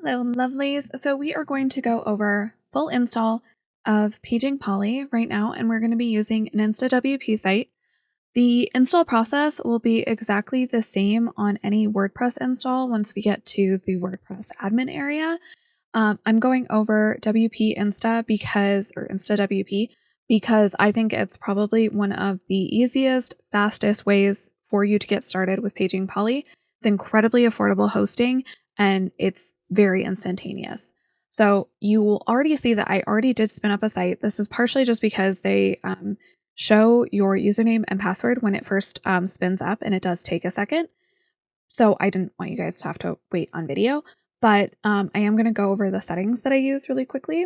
Hello, lovelies. So we are going to go over full install of Paging Polly right now, and we're going to be using an InstaWP site. The install process will be exactly the same on any WordPress install once we get to the WordPress admin area. I'm going over WP Insta or InstaWP because I think it's probably one of the easiest, fastest ways for you to get started with Paging Polly. It's incredibly affordable hosting and it's very instantaneous. So you will already see that I already did spin up a site. This is partially just because they show your username and password when it first spins up, and it does take a second. So I didn't want you guys to have to wait on video, but I am going to go over the settings that I use really quickly.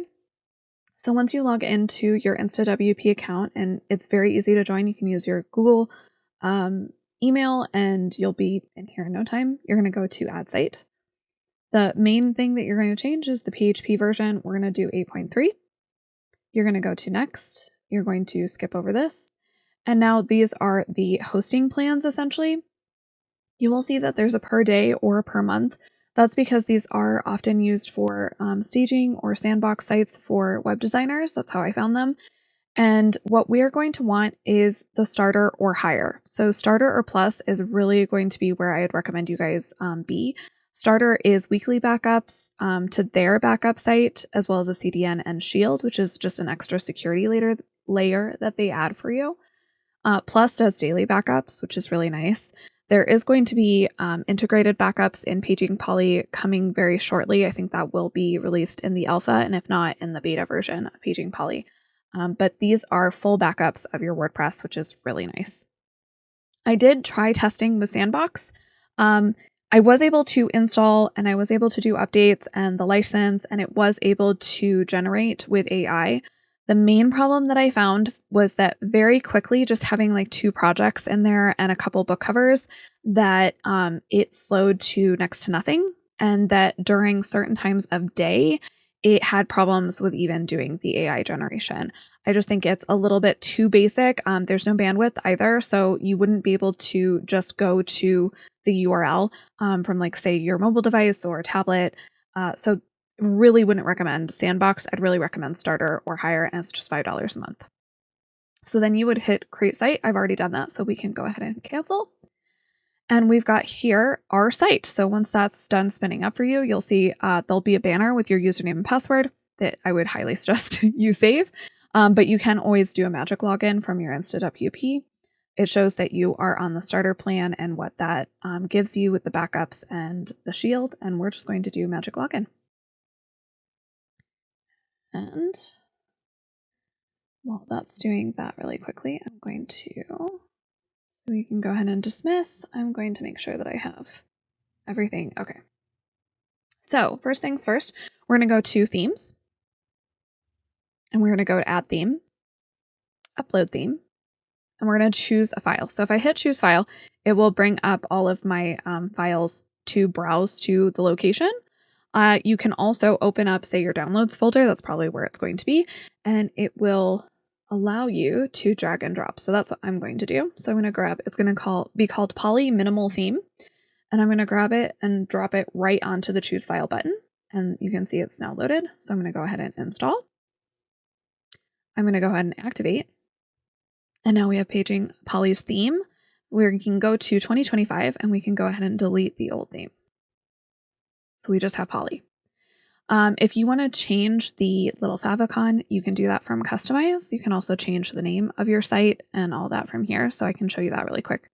So once you log into your InstaWP account, and it's very easy to join, you can use your Google email and you'll be in here in no time. You're going to go to Add Site. The main thing that you're going to change is the PHP version. We're going to do 8.3. You're going to go to Next. You're going to skip over this. And now these are the hosting plans essentially. You will see that there's a per day or a per month. That's because these are often used for staging or sandbox sites for web designers. That's how I found them. And what we are going to want is the starter or higher. So starter or plus is really going to be where I'd recommend you guys be. Starter is weekly backups to their backup site, as well as a CDN and Shield, which is just an extra security layer that they add for you. Plus does daily backups, which is really nice. There is going to be integrated backups in Paging Polly coming very shortly. I think that will be released in the alpha, and if not, in the beta version of Paging Polly. But these are full backups of your WordPress, which is really nice. I did try testing with Sandbox. I was able to install and I was able to do updates and the license, and it was able to generate with AI. The main problem that I found was that very quickly, just having like 2 projects in there and a couple book covers, that it slowed to next to nothing, and that during certain times of day, it had problems with even doing the AI generation. I just think it's a little bit too basic. There's no bandwidth either, so you wouldn't be able to just go to the URL from like say your mobile device or tablet. So really wouldn't recommend Sandbox. I'd really recommend Starter or higher, and it's just $5 a month. So then you would hit Create Site. I've already done that, so we can go ahead and cancel. And we've got here our site. So once that's done spinning up for you, you'll see there'll be a banner with your username and password that I would highly suggest you save. But you can always do a magic login from your InstaWP. It shows that you are on the starter plan and what that gives you with the backups and the shield. And we're just going to do magic login. And while that's doing that really quickly, I'm going to, so we can go ahead and dismiss. I'm going to make sure that I have everything. Okay. So first things first, we're going to go to themes, and we're going to go to add theme, upload theme, and we're going to choose a file. So if I hit choose file, it will bring up all of my files to browse to the location. You can also open up, say, your downloads folder. That's probably where it's going to be, and it will allow you to drag and drop. So that's what I'm going to do. So I'm going to grab, it's going to be called Polly Minimal Theme, and I'm going to grab it and drop it right onto the choose file button. And you can see it's now loaded. So I'm going to go ahead and install. I'm going to go ahead and activate. And now we have Paging Polly's theme. We can go to 2025 and we can go ahead and delete the old theme. So we just have Polly. If you want to change the little favicon, you can do that from Customize. You can also change the name of your site and all that from here. So I can show you that really quick.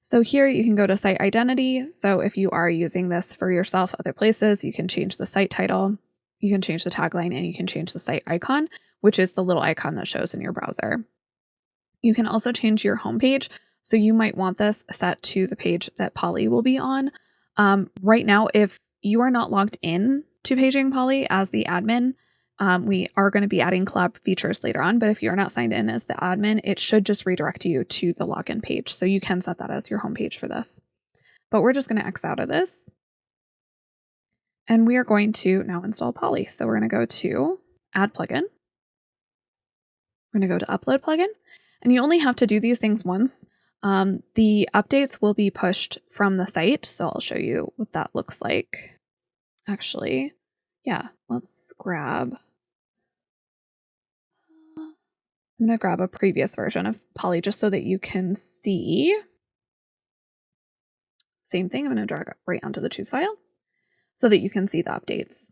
So here you can go to site identity. So if you are using this for yourself other places, you can change the site title, you can change the tagline, and you can change the site icon, which is the little icon that shows in your browser. You can also change your homepage. So you might want this set to the page that Polly will be on. Right now, if you are not logged in to Paging Polly as the admin, we are going to be adding collab features later on, but if you're not signed in as the admin, it should just redirect you to the login page. So you can set that as your homepage for this. But we're just going to X out of this. And we are going to now install Polly. So we're going to go to Add Plugin. We're going to go to Upload Plugin. And you only have to do these things once. The updates will be pushed from the site, so I'll show you what that looks like. Actually, yeah, let's grab. I'm going to grab a previous version of Polly just so that you can see. Same thing, I'm going to drag it right onto the choose file so that you can see the updates.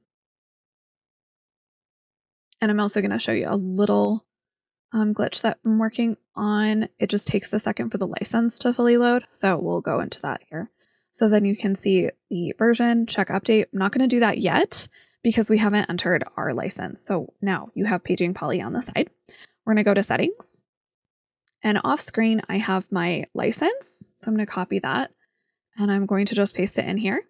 And I'm also going to show you a little glitch that I'm working on. It just takes a second for the license to fully load, so we'll go into that here. So then you can see the version, check update. I'm not going to do that yet because we haven't entered our license. So now you have Paging Polly on the side. We're going to go to settings, and off screen I have my license. So I'm going to copy that and I'm going to just paste it in here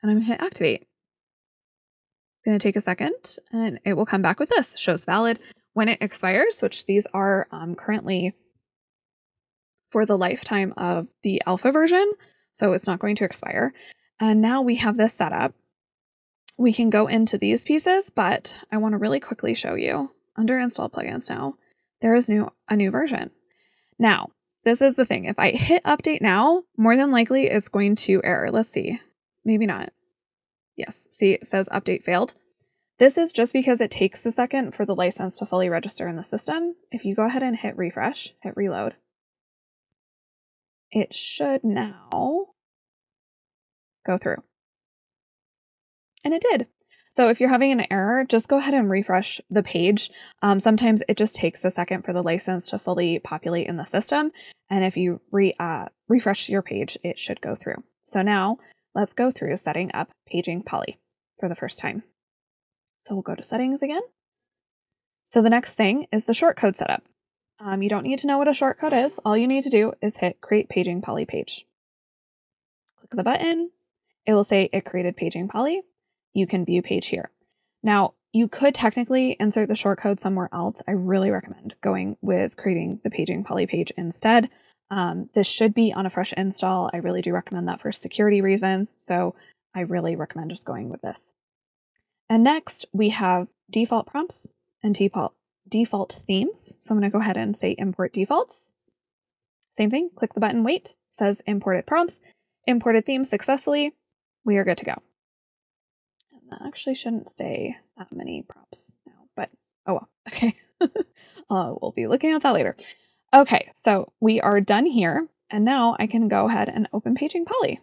and I'm going to hit activate. It's going to take a second and it will come back with this, shows valid when it expires, which these are currently for the lifetime of the alpha version. So it's not going to expire. And now we have this set up. We can go into these pieces, but I want to really quickly show you under install plugins now, there is a new version. Now, this is the thing. If I hit update now, more than likely it's going to error. Let's see. Maybe not. Yes. See, it says update failed. This is just because it takes a second for the license to fully register in the system. If you go ahead and hit refresh, hit reload, it should now go through. And it did. So if you're having an error, just go ahead and refresh the page. Sometimes it just takes a second for the license to fully populate in the system. And if you refresh your page, it should go through. So now let's go through setting up Paging Polly for the first time. So we'll go to settings again. So the next thing is the shortcode setup. You don't need to know what a shortcode is. All you need to do is hit create Paging Polly page. Click the button. It will say it created Paging Polly. You can view page here. Now, you could technically insert the shortcode somewhere else. I really recommend going with creating the Paging Polly page instead. This should be on a fresh install. I really do recommend that for security reasons. So I really recommend just going with this. And next we have default prompts and default themes. So I'm going to go ahead and say import defaults. Same thing, click the button, wait, says imported prompts, imported themes successfully. We are good to go. And that actually shouldn't say that many prompts now, but oh well, okay. We'll be looking at that later. Okay, so we are done here. And now I can go ahead and open Paging Polly.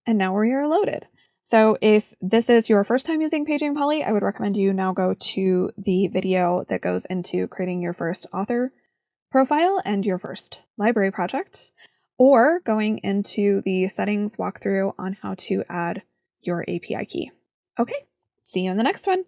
And now we are loaded. So if this is your first time using Paging Polly, I would recommend you now go to the video that goes into creating your first author profile and your first library project, or going into the settings walkthrough on how to add your API key. Okay, see you in the next one.